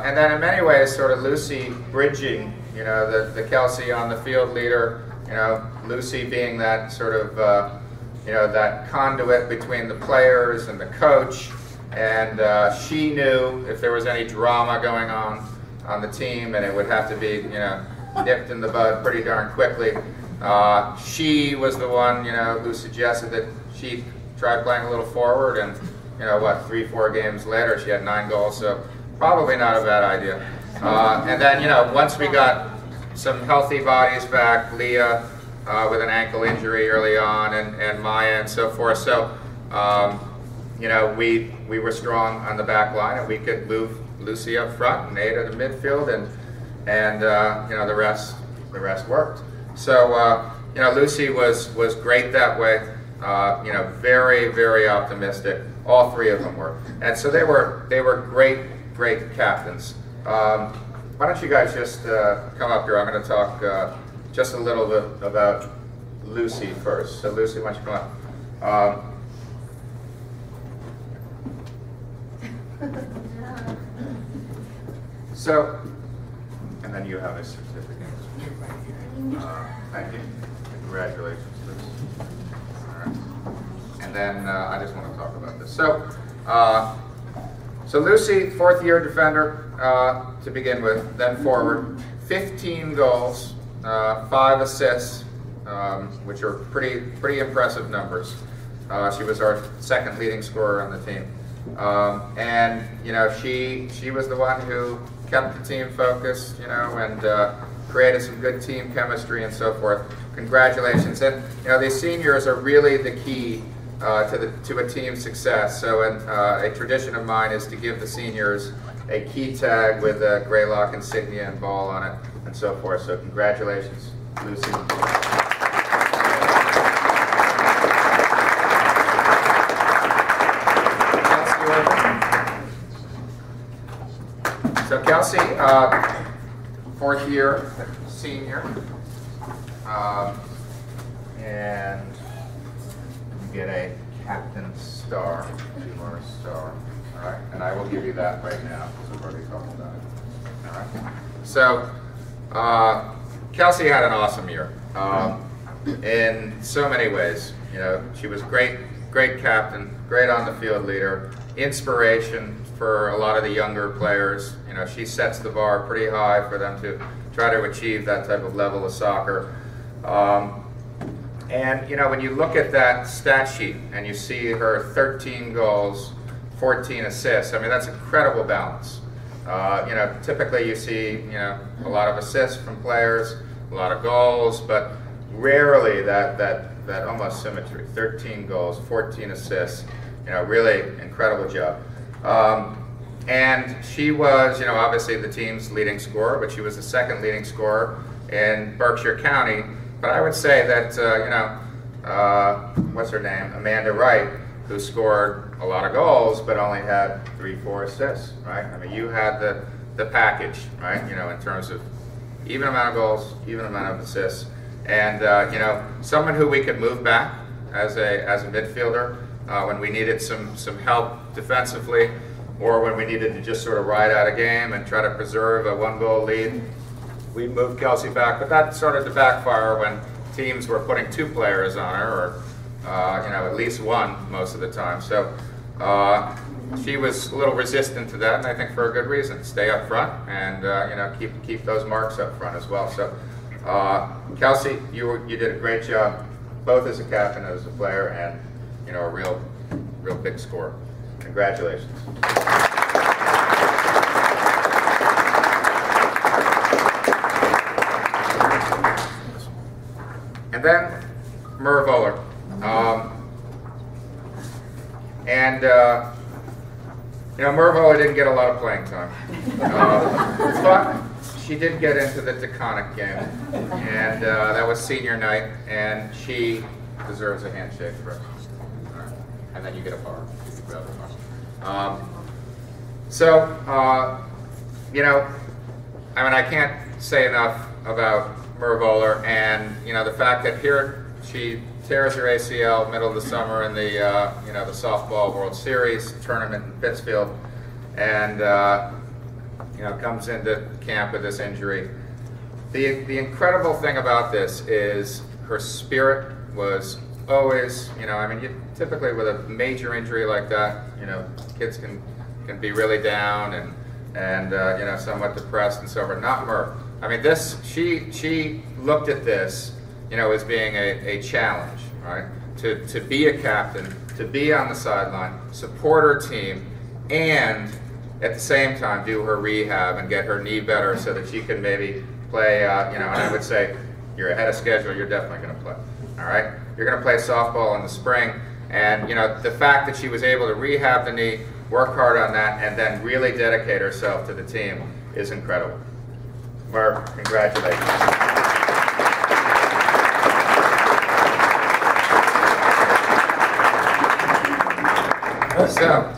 And then in many ways, sort of Lucy bridging, you know, the Kelsey on the field leader, you know, Lucy being that sort of, you know, that conduit between the players and the coach. And she knew if there was any drama going on the team, and it would have to be, you know, nipped in the bud pretty darn quickly. She was the one, you know, who suggested that she try playing a little forward, and, you know, what, 3-4 games later, she had 9 goals, so probably not a bad idea. And then, you know, once we got some healthy bodies back, Leah with an ankle injury early on, and Maya and so forth, so, you know, we were strong on the back line, and we could move Lucy up front and Ada to midfield, and you know, the rest worked. So, you know, Lucy was great that way. You know, very, very optimistic. All 3 of them were, and so they were great captains. Why don't you guys just come up here? I'm going to talk just a little bit about Lucy first. So Lucy, why don't you come up? So, and then you have a certificate. Thank you. Congratulations, Lucy. All right. And then I just want to talk about this. So, so Lucy, 4th-year defender to begin with, then forward, 15 goals, 5 assists, which are pretty impressive numbers. She was our 2nd leading scorer on the team, and you know, she was the one who kept the team focused, you know, and created some good team chemistry and so forth. Congratulations. And you know, these seniors are really the key to a team's success. So a tradition of mine is to give the seniors a key tag with a Greylock insignia and ball on it and so forth. So congratulations, Lucy. So Kelsey, 4th-year senior, and you get a captain star, Timor star. All right, and I will give you that right now because we've already talked about it. All right. So Kelsey had an awesome year in so many ways. You know, she was great captain, great on the field leader, inspiration for a lot of the younger players. You know, she sets the bar pretty high for them to try to achieve that type of level of soccer. And you know, when you look at that stat sheet and you see her 13 goals, 14 assists, I mean, that's incredible balance. You know, typically you see, you know, a lot of assists from players, a lot of goals, but rarely that almost symmetry. 13 goals, 14 assists, you know, really incredible job. And she was, you know, obviously the team's leading scorer, but she was the 2nd leading scorer in Berkshire County. But I would say that, you know, what's her name? Amanda Wright, who scored a lot of goals, but only had 3-4 assists, right? I mean, you had the package, right? You know, in terms of even amount of goals, even amount of assists. And, you know, someone who we could move back as a midfielder when we needed some help defensively, or when we needed to just sort of ride out a game and try to preserve a 1-goal lead. We moved Kelsey back, but that started to backfire when teams were putting 2 players on her, or you know, at least 1 most of the time. So she was a little resistant to that, and I think for a good reason. Stay up front, and you know, keep those marks up front as well. So Kelsey, you did a great job, both as a captain and as a player, and you know, a real big scorer. Congratulations. And then Merv Oler. You know, Merv Oler didn't get a lot of playing time. But she did get into the Taconic game, and that was senior night, and she deserves a handshake for it. All right. And then you get a bar. You know, I mean, I can't say enough about Merv Oler, and you know, the fact that here she tears her ACL middle of the summer in the you know, the softball World Series tournament in Pittsfield, and comes into camp with this injury. The incredible thing about this is her spirit was always, I mean, typically with a major injury like that, kids can be really down and somewhat depressed and so forth. Not her. I mean, she looked at this, as being a challenge, right? To be a captain, to be on the sideline, support her team, and at the same time do her rehab and get her knee better so that she can maybe play, and I would say, you're ahead of schedule, you're definitely going to play, all right? You're going to play softball in the spring, and, the fact that she was able to rehab the knee, work hard on that, and then really dedicate herself to the team is incredible. Merv, congratulations. So,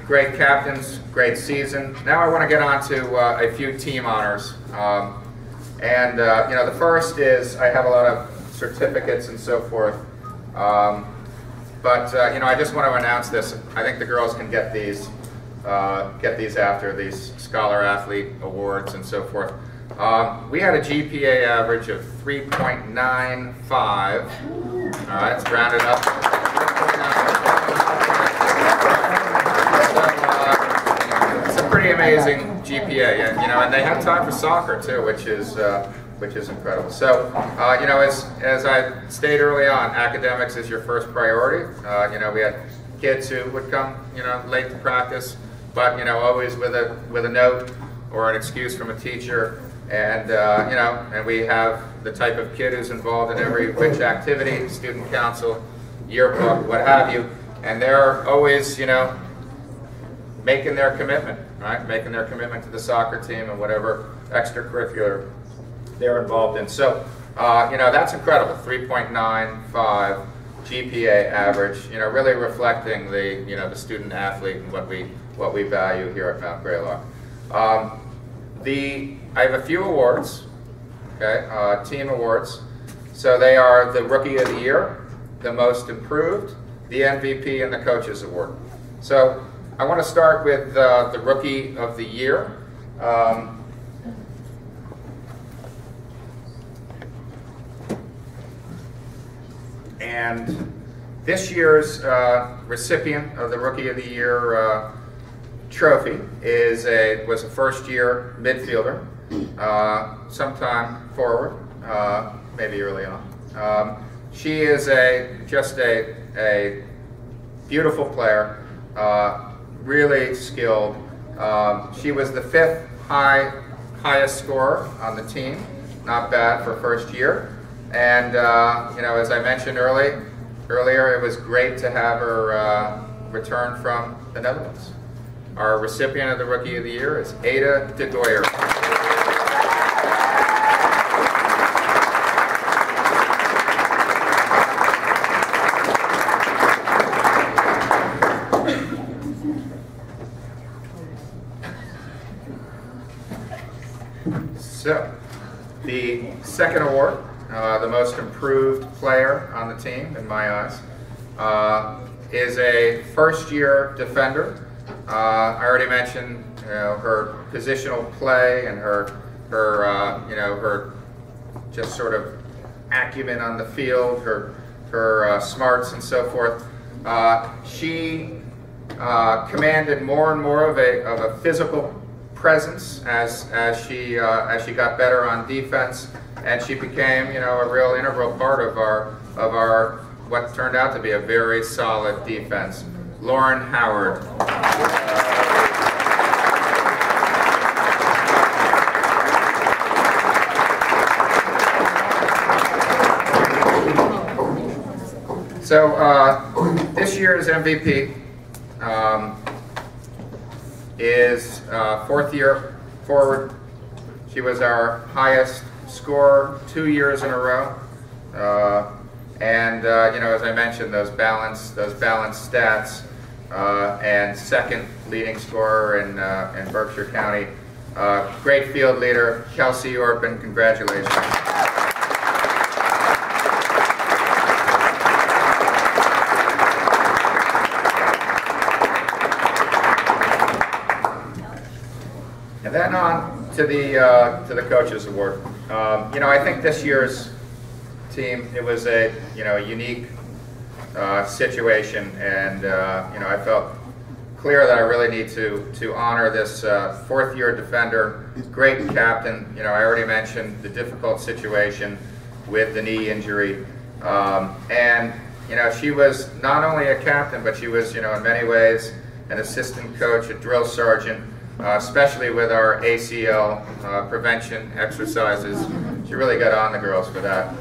great captains, great season. Now I want to get on to a few team honors. The first is, I have a lot of certificates and so forth. I just want to announce this. I think the girls can get these after these Scholar Athlete Awards and so forth. We had a GPA average of 3.95. All right, let's round it up. It's a pretty amazing GPA, and they had time for soccer too, which is incredible. So, as I stated early on, academics is your first priority. We had kids who would come, late to practice, but always with a note or an excuse from a teacher, and and we have the type of kid who's involved in every which activity, student council, yearbook, what have you, and they're always, making their commitment, right? Making their commitment to the soccer team and whatever extracurricular they're involved in. So, that's incredible. 3.95 GPA average. Really reflecting the student athlete and what we value here at Mount Greylock. I have a few awards. Okay, team awards. So they are the Rookie of the Year, the Most Improved, the MVP, and the Coaches Award. So I want to start with the Rookie of the Year. And this year's recipient of the Rookie of the Year trophy was a first-year midfielder, sometime forward, maybe early on. She is just a beautiful player, really skilled. She was the 5th highest scorer on the team, not bad for first year. And as I mentioned earlier, it was great to have her return from the Netherlands. Our recipient of the Rookie of the Year is Ada de Goyer. So, the second award, the Most Improved Player on the team, in my eyes, is a first-year defender. I already mentioned, her positional play and her just sort of acumen on the field, her smarts and so forth. She commanded more and more of a physical presence as she got better on defense, and she became a real integral part of our what turned out to be a very solid defense. Lauren Howard. So this year's MVP is 4th year forward. She was our highest scorer 2 years in a row. As I mentioned, those balanced stats, and second leading scorer in Berkshire County. Great field leader, Kelsey Orpin, congratulations. And then on to the Coaches Award. I think this year's team, it was a unique situation, and I felt clear that I really need to honor this fourth-year defender, great captain. I already mentioned the difficult situation with the knee injury, and she was not only a captain, but she was in many ways an assistant coach, a drill sergeant, especially with our ACL prevention exercises. She really got on the girls for that.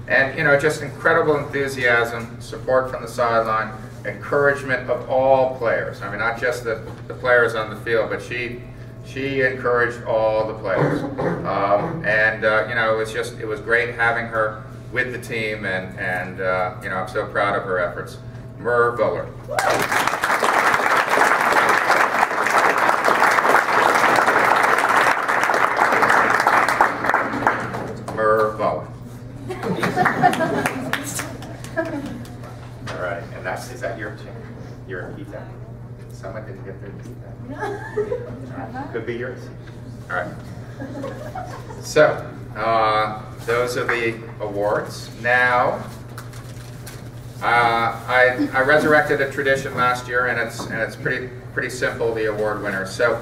And just incredible enthusiasm, support from the sideline, encouragement of all players. I mean, not just the players on the field, but she encouraged all the players. It was great having her with the team, and I'm so proud of her efforts. Merv Buller. Merv Buller. All right, and is that your key tag? Someone didn't get their key tag. Could be yours. All right. So, those are the awards. Now, I resurrected a tradition last year, and it's pretty simple. The award winners. So,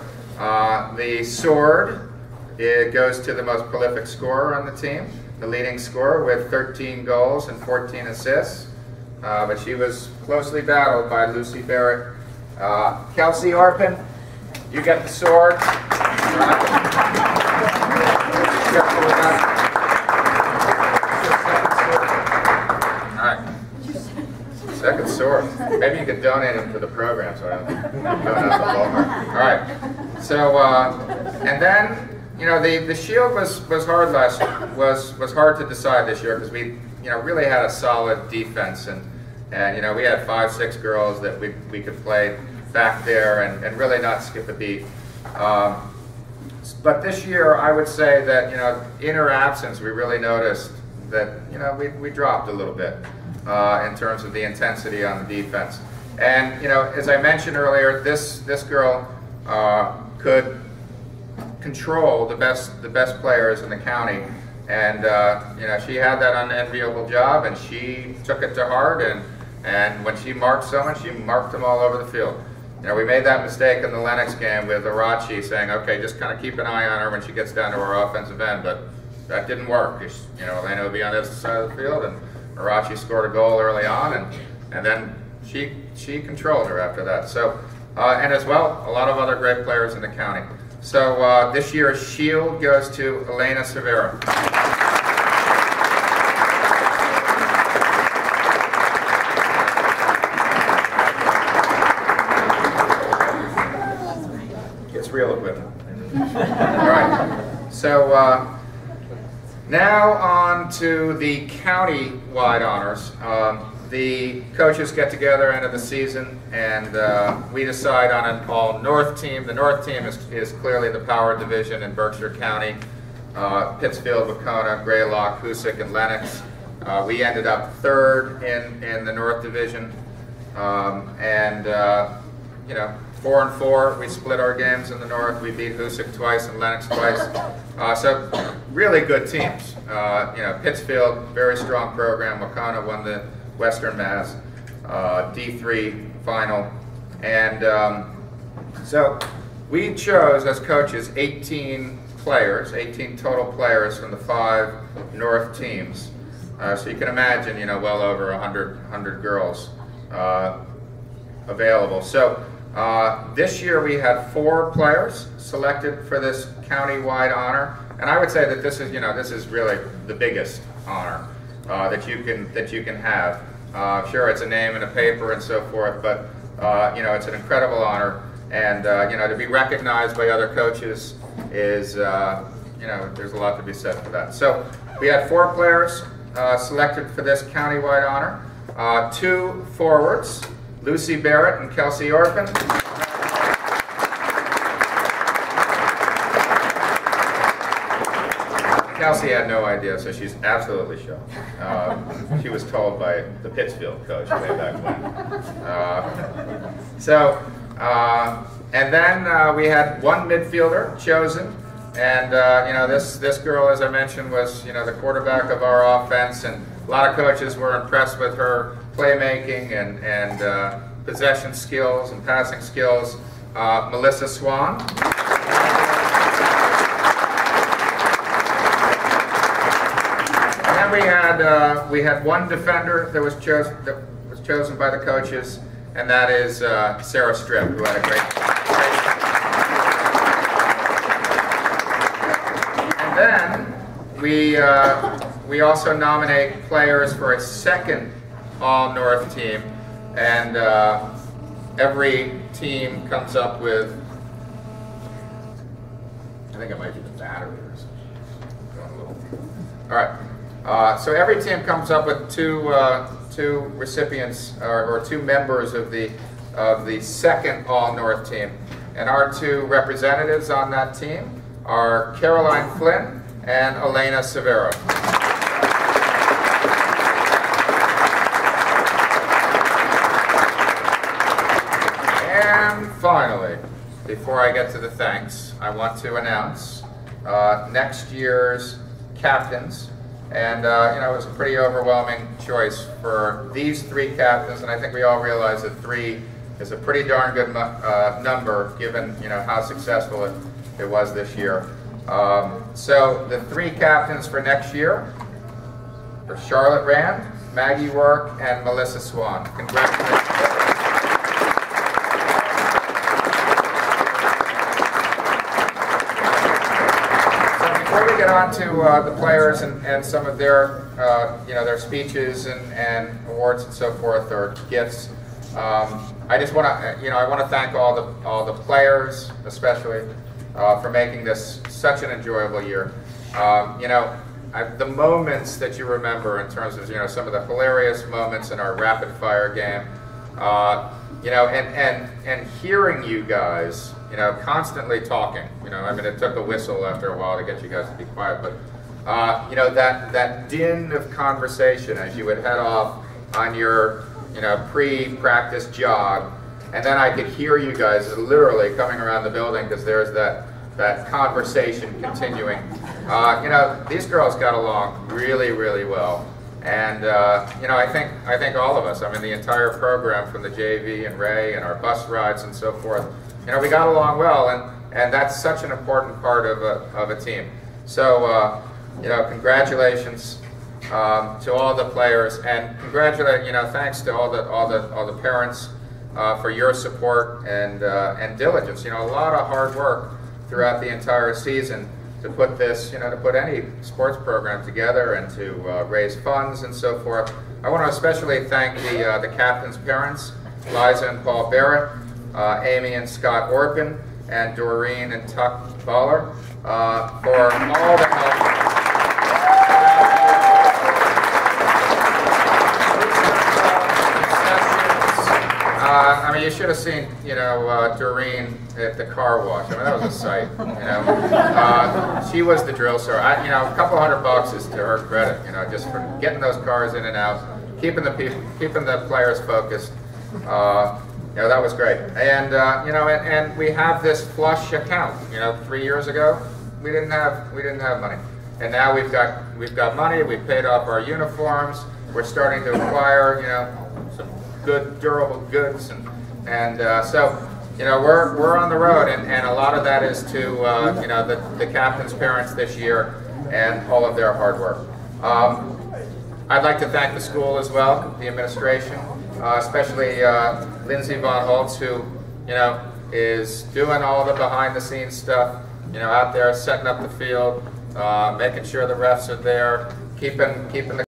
the sword, it goes to the most prolific scorer on the team, the leading scorer with 13 goals and 14 assists. But she was closely battled by Lucy Barrett. Kelsey Orpin, you get the sword. Second sword. Maybe you could donate them to the program so I don't go down the Walmart. All right. So, and then, the shield was hard last year. Was hard to decide this year because we, really had a solid defense, and we had 5-6 girls that we could play back there and really not skip a beat. But this year, I would say that in her absence, we really noticed that we dropped a little bit in terms of the intensity on the defense. And as I mentioned earlier, this girl could control the best players in the county, and she had that unenviable job, and she took it to heart, and when she marked someone, she marked them all over the field. We made that mistake in the Lennox game with Arachi saying, okay, just kind of keep an eye on her when she gets down to our offensive end, but that didn't work. Elena would be on this side of the field, and Arachi scored a goal early on, and then she controlled her after that. So, and as well, a lot of other great players in the county. So this year's shield goes to Elena Severa. It's real equipment. All right. So now on to the county-wide honors. The coaches get together end of the season, and we decide on an all-North team. The North team is clearly the power division in Berkshire County. Pittsfield, Wacona, Greylock, Hoosick, and Lennox. We ended up third in the North Division. 4-4, we split our games in the North. We beat Hoosick twice and Lennox twice. So really good teams. Pittsfield, very strong program. Wacona won the Western Mass D3 final. And so we chose as coaches 18 total players from the 5 North teams. So you can imagine, well over 100 girls available. So this year we had 4 players selected for this county-wide honor, and I would say that this is really the biggest honor that you can have. Sure, it's a name and a paper and so forth, but it's an incredible honor, and to be recognized by other coaches is there's a lot to be said for that. So we had 4 players selected for this county-wide honor. 2 forwards, Lucy Barrett and Kelsey Orpin. Kelsey had no idea, so she's absolutely shocked. She was told by the Pittsfield coach way back when. And then we had one midfielder chosen, and this girl, as I mentioned, was the quarterback of our offense, and a lot of coaches were impressed with her playmaking and possession skills and passing skills. Melissa Swan. And then we had one defender that was chosen by the coaches, and that is Sarah Strip, who had a great. And then we also nominate players for a second All-North team, and every team comes up with, I think it might be the battery or something. All right, so every team comes up with two recipients or two members of the second All-North team, and our two representatives on that team are Caroline Flynn and Elena Severo. And finally, before I get to the thanks, I want to announce next year's captains. And it was a pretty overwhelming choice for these three captains, and I think we all realize that 3 is a pretty darn good number, given how successful it was this year. So the 3 captains for next year are Charlotte Rand, Maggie Work, and Melissa Swan. Congratulations. Before we get on to the players and some of their their speeches and awards and so forth, or gifts, I just want to I want to thank all the players, especially for making this such an enjoyable year. The moments that you remember in terms of some of the hilarious moments in our rapid fire game, and hearing you guys constantly talking. I mean, it took a whistle after a while to get you guys to be quiet, but that din of conversation as you would head off on your pre-practice jog, and then I could hear you guys literally coming around the building because there's that conversation continuing. These girls got along really, really well, and I think all of us, I mean, the entire program from the JV and Ray and our bus rides and so forth, we got along well, and that's such an important part of a team. So congratulations to all the players, and thanks to all the parents for your support and diligence. A lot of hard work throughout the entire season to put this, to put any sports program together and to raise funds and so forth. I want to especially thank the captains' parents, Liza and Paul Barrett, Amy and Scott Orpin, and Doreen and Tuck Baller for all the help. I mean, you should have seen, Doreen at the car wash. I mean, that was a sight. She was the drill star. A couple $100 is to her credit. Just for getting those cars in and out, keeping the players focused. That was great. And and we have this flush account. 3 years ago, we didn't have money, and now we've got money. We've paid off our uniforms. We're starting to acquire, some good durable goods, and so we're on the road, and a lot of that is to the captains' parents this year and all of their hard work. I'd like to thank the school as well, the administration, especially Lindsay Von Holtz, who is doing all the behind-the-scenes stuff, out there setting up the field, making sure the refs are there, keeping the